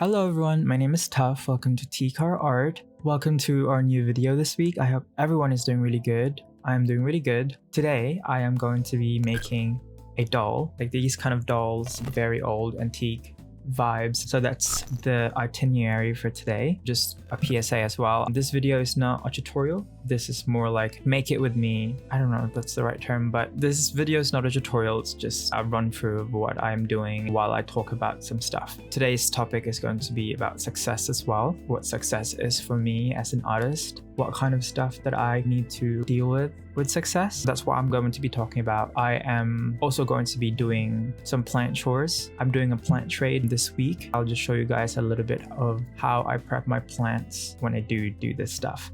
Hello everyone, my name is Tuff. Welcome to T-Car Art. Welcome to our new video this week. I hope everyone is doing really good. I am doing really good. Today, I am going to be making a doll, like these kind of dolls, very old, antique vibes. So that's the itinerary for today. Just a PSA as well. This video is not a tutorial. This is more like make it with me. I don't know if that's the right term, but this video is not a tutorial. It's just a run through of what I'm doing while I talk about some stuff. Today's topic is going to be about success as well. What success is for me as an artist. What kind of stuff that I need to deal with success. That's what I'm going to be talking about. I am also going to be doing some plant chores. I'm doing a plant trade this week. I'll just show you guys a little bit of how I prep my plants when I do this stuff.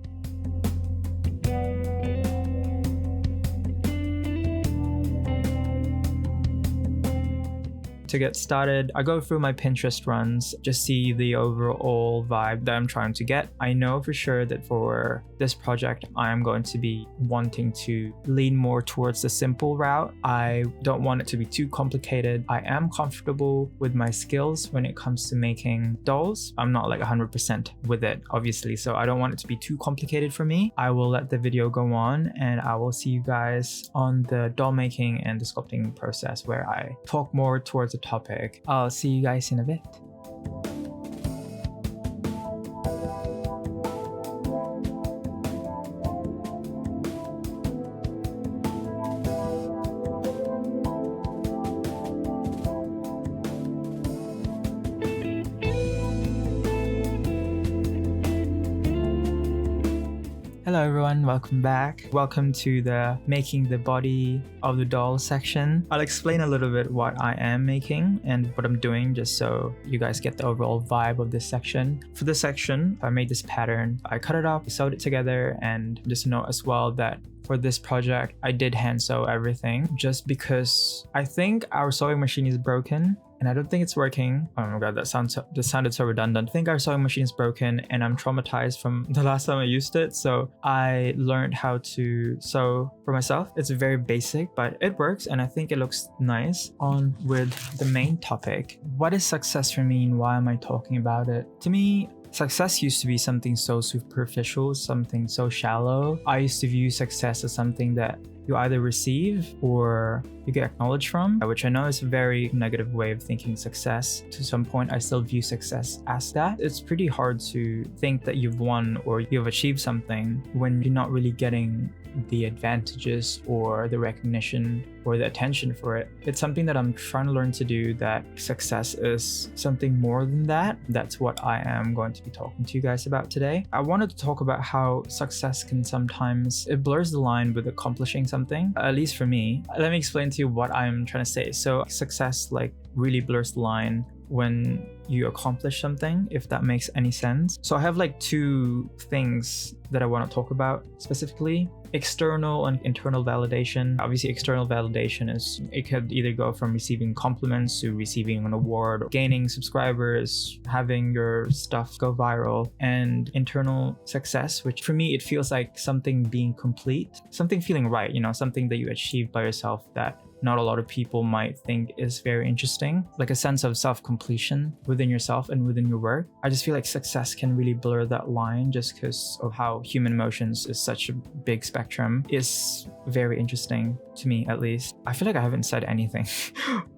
To get started, I go through my Pinterest runs, just see the overall vibe that I'm trying to get. I know for sure that for this project, I am going to be wanting to lean more towards the simple route. I don't want it to be too complicated. I am comfortable with my skills when it comes to making dolls. I'm not like 100% with it, obviously, so I don't want it to be too complicated for me. I will let the video go on and I will see you guys on the doll making and the sculpting process where I talk more towards the topic. I'll see you guys in a bit. Hello everyone, welcome back. Welcome to the making the body of the doll section. I'll explain a little bit what I am making and what I'm doing just so you guys get the overall vibe of this section. For this section, I made this pattern. I cut it up, sewed it together, and just note as well that for this project, I did hand sew everything just because I think our sewing machine is broken and I don't think it's working. Oh my god, that sounded so redundant. I think our sewing machine is broken and I'm traumatized from the last time I used it. So I learned how to sew for myself. It's very basic, but it works and I think it looks nice. On with the main topic. What is success for me and why am I talking about it? To me, success used to be something so superficial, something so shallow. I used to view success as something that you either receive or you get acknowledged from, which I know is a very negative way of thinking success. To some point, I still view success as that. It's pretty hard to think that you've won or you've achieved something when you're not really getting the advantages or the recognition or the attention for it. It's something that I'm trying to learn to do, that success is something more than that. That's what I am going to be talking to you guys about today. I wanted to talk about how success can sometimes, it blurs the line with accomplishing something, at least for me. Let me explain to you what I'm trying to say. So success like really blurs the line when you accomplish something, if that makes any sense. So I have like two things that I want to talk about specifically. External and internal validation. Obviously, external validation is, it could either go from receiving compliments to receiving an award, or gaining subscribers, having your stuff go viral. And internal success, which for me, it feels like something being complete, something feeling right, something that you achieved by yourself that not a lot of people might think is very interesting, like a sense of self-completion within yourself and within your work. I just feel like success can really blur that line just because of how human emotions is such a big spectrum. Is very interesting to me, at least. I feel like I haven't said anything.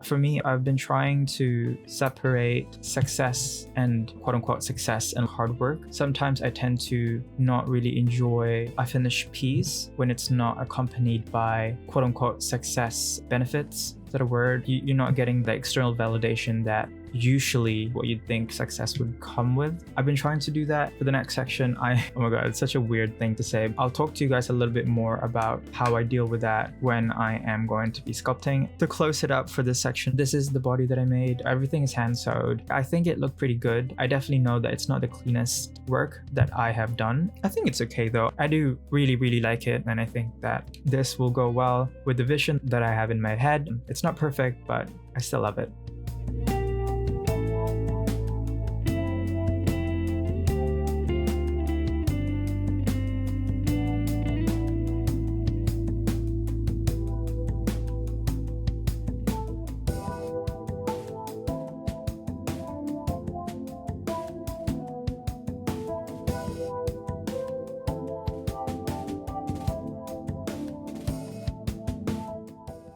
For me, I've been trying to separate success and quote-unquote success and hard work. Sometimes I tend to not really enjoy a finished piece when it's not accompanied by quote-unquote success benefits. Is that a word? You're not getting the external validation that usually what you'd think success would come with. I've been trying to do that. For the next section, oh my god, it's such a weird thing to say. I'll talk to you guys a little bit more about how I deal with that when I am going to be sculpting. To close it up for this section, this is the body that I made. Everything is hand sewed. I think it looked pretty good. I definitely know that it's not the cleanest work that I have done. I think it's okay though. I do really like it, and I think that this will go well with the vision that I have in my head. It's not perfect, but I still love it.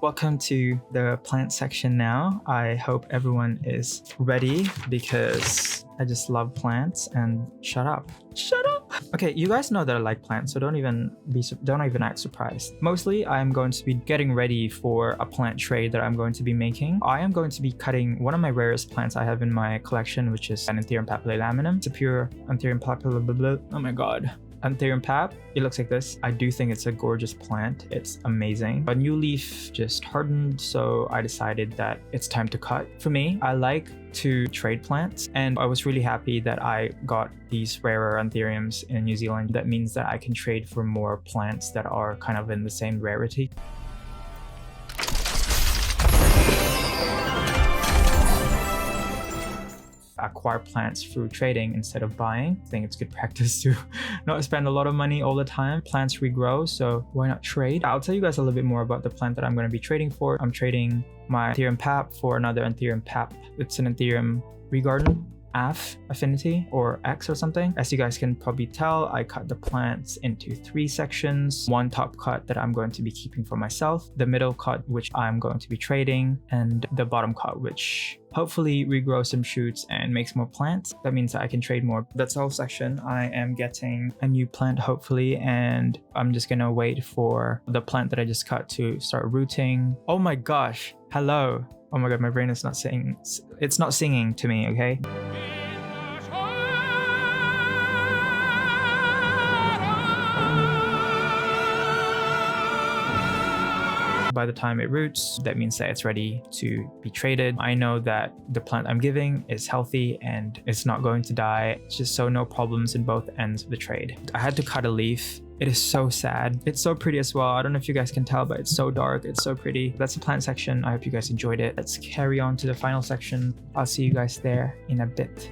Welcome to the plant section now. I hope everyone is ready because I just love plants and shut up. Shut up! Okay, you guys know that I like plants, so don't even act surprised. Mostly, I'm going to be getting ready for a plant tray that I'm going to be making. I am going to be cutting one of my rarest plants I have in my collection, which is an Anthurium papillilaminum. It's a pure Anthurium papillilaminum. Oh my god. Anthurium pap. It looks like this. I do think it's a gorgeous plant. It's amazing. A new leaf just hardened, so I decided that it's time to cut. For me, I like to trade plants, and I was really happy that I got these rarer Anthuriums in New Zealand. That means that I can trade for more plants that are kind of in the same rarity. Acquire plants through trading instead of buying. I think it's good practice to not spend a lot of money all the time. Plants regrow, so why not trade? I'll tell you guys a little bit more about the plant that I'm going to be trading for. I'm trading my Anthurium pap for another Anthurium pap. It's an Anthurium regarden AF affinity or X or something. As you guys can probably tell, I cut the plants into 3 sections. One top cut that I'm going to be keeping for myself, the middle cut which I'm going to be trading, and the bottom cut which hopefully regrows some shoots and makes more plants. That means that I can trade more. That's the whole section. I am getting a new plant hopefully, and I'm just gonna wait for the plant that I just cut to start rooting. Oh my gosh, hello. Oh my god, my brain is not singing. It's not singing to me, okay? By the time it roots, that means that it's ready to be traded. I know that the plant I'm giving is healthy and it's not going to die. It's just so no problems in both ends of the trade. I had to cut a leaf. It is so sad. It's so pretty as well. I don't know if you guys can tell, but it's so dark. It's so pretty. That's the plant section. I hope you guys enjoyed it. Let's carry on to the final section. I'll see you guys there in a bit.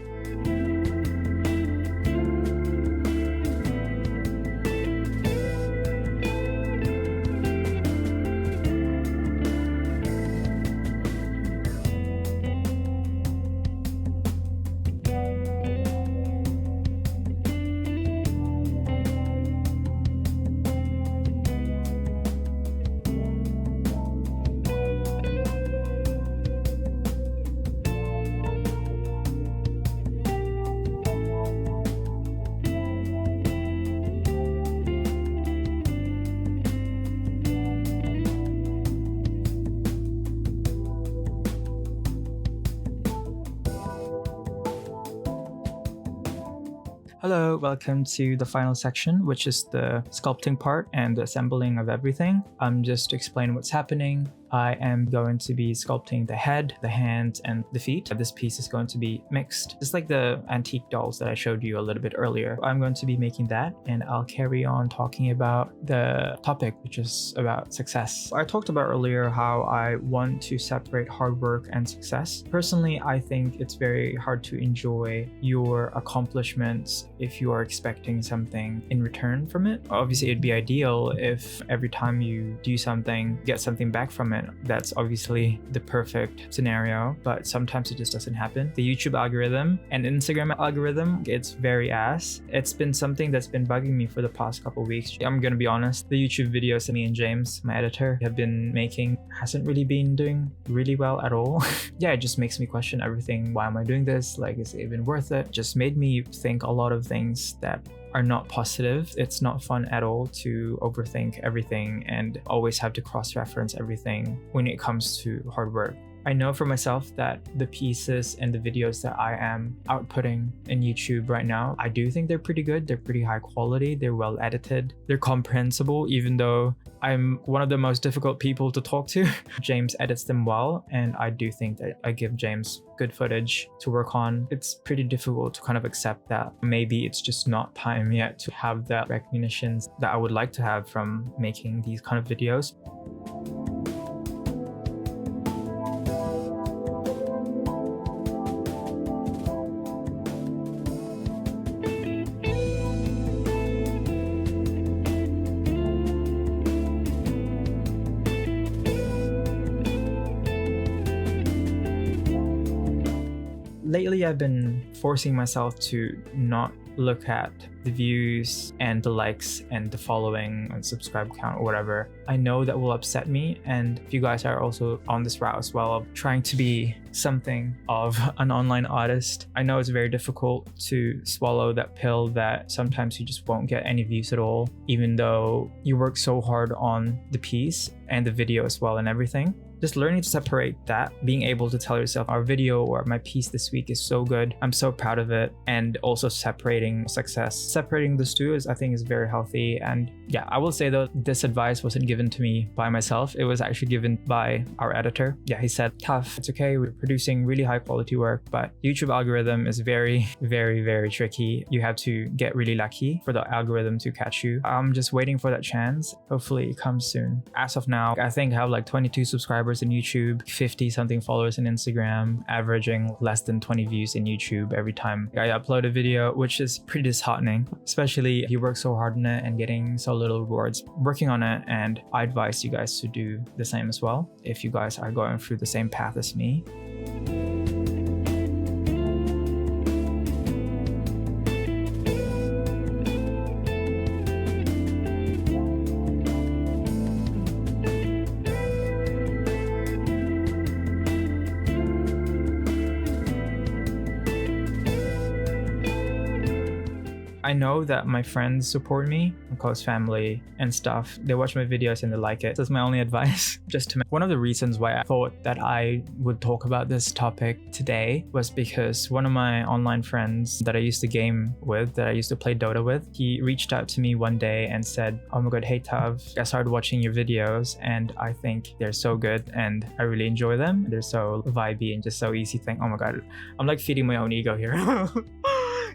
Hello, welcome to the final section, which is the sculpting part and the assembling of everything. Just to explain what's happening, I am going to be sculpting the head, the hands, and the feet. This piece is going to be mixed, just like the antique dolls that I showed you a little bit earlier. I'm going to be making that, and I'll carry on talking about the topic, which is about success. I talked about earlier how I want to separate hard work and success. Personally, I think it's very hard to enjoy your accomplishments if you are expecting something in return from it. Obviously, it'd be ideal if every time you do something, get something back from it. That's obviously the perfect scenario, but sometimes it just doesn't happen. The YouTube algorithm and Instagram algorithm, it's very ass. It's been something that's been bugging me for the past couple weeks. I'm gonna be honest, the YouTube videos that me and James, my editor, have been making hasn't really been doing really well at all. Yeah, it just makes me question everything. Why am I doing this? Like, is it even worth it? Just made me think a lot of things that are not positive. It's not fun at all to overthink everything and always have to cross-reference everything when it comes to hard work. I know for myself that the pieces and the videos that I am outputting in YouTube right now, I do think they're pretty good. They're pretty high quality. They're well edited. They're comprehensible, even though I'm one of the most difficult people to talk to. James edits them well, and I do think that I give James good footage to work on. It's pretty difficult to kind of accept that maybe it's just not time yet to have the recognitions that I would like to have from making these kind of videos. Lately, I've been forcing myself to not look at the views and the likes and the following and subscribe count or whatever, I know that will upset me. And if you guys are also on this route as well of trying to be something of an online artist, I know it's very difficult to swallow that pill that sometimes you just won't get any views at all, even though you work so hard on the piece and the video as well and everything. Just learning to separate that, being able to tell yourself our video or my piece this week is so good, I'm so proud of it, and also separating success. Separating those two I think is very healthy. And yeah, I will say though, this advice wasn't given to me by myself. It was actually given by our editor. Yeah, he said, Tuff, it's okay, we're producing really high quality work, but YouTube algorithm is very, very, very tricky. You have to get really lucky for the algorithm to catch you. I'm just waiting for that chance. Hopefully it comes soon. As of now, I think I have like 22 subscribers in YouTube, 50 something followers in Instagram, averaging less than 20 views in YouTube every time I upload a video, which is pretty disheartening, especially if you work so hard on it and getting so little rewards working on it. And I advise you guys to do the same as well if you guys are going through the same path as me. I know that my friends support me, my close family and stuff. They watch my videos and they like it. That's my only advice. One of the reasons why I thought that I would talk about this topic today was because one of my online friends that I used to game with, that I used to play Dota with, he reached out to me one day and said, oh my god, hey Tuff, I started watching your videos and I think they're so good and I really enjoy them. They're so vibey and just so easy to think, oh my god, I'm like feeding my own ego here.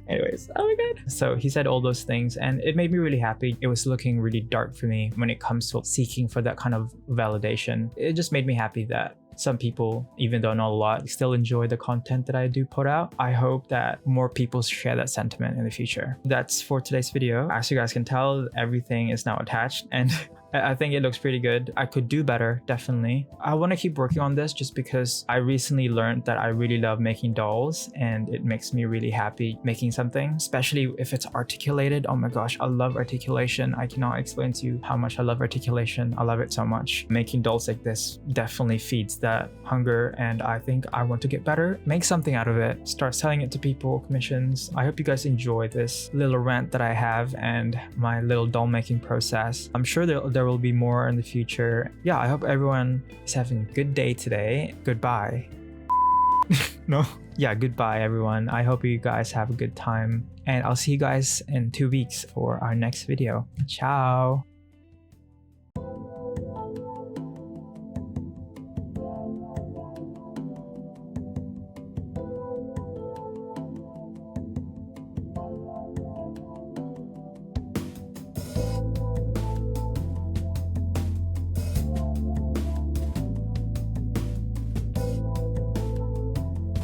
Anyways, oh my god. So he said all those things and it made me really happy. It was looking really dark for me when it comes to seeking for that kind of validation. It just made me happy that some people, even though not a lot, still enjoy the content that I do put out. I hope that more people share that sentiment in the future. That's for today's video. As you guys can tell, everything is now attached and I think it looks pretty good. I could do better, definitely. I want to keep working on this just because I recently learned that I really love making dolls and it makes me really happy making something, especially if it's articulated. Oh my gosh, I love articulation. I cannot explain to you how much I love articulation. I love it so much. Making dolls like this definitely feeds that hunger and I think I want to get better, make something out of it, start selling it to people, commissions. I hope you guys enjoy this little rant that I have and my little doll making process. I'm sure there will be more in the future. Yeah, I hope everyone is having a good day today. Goodbye. No? Yeah, goodbye everyone. I hope you guys have a good time and I'll see you guys in 2 weeks for our next video. Ciao.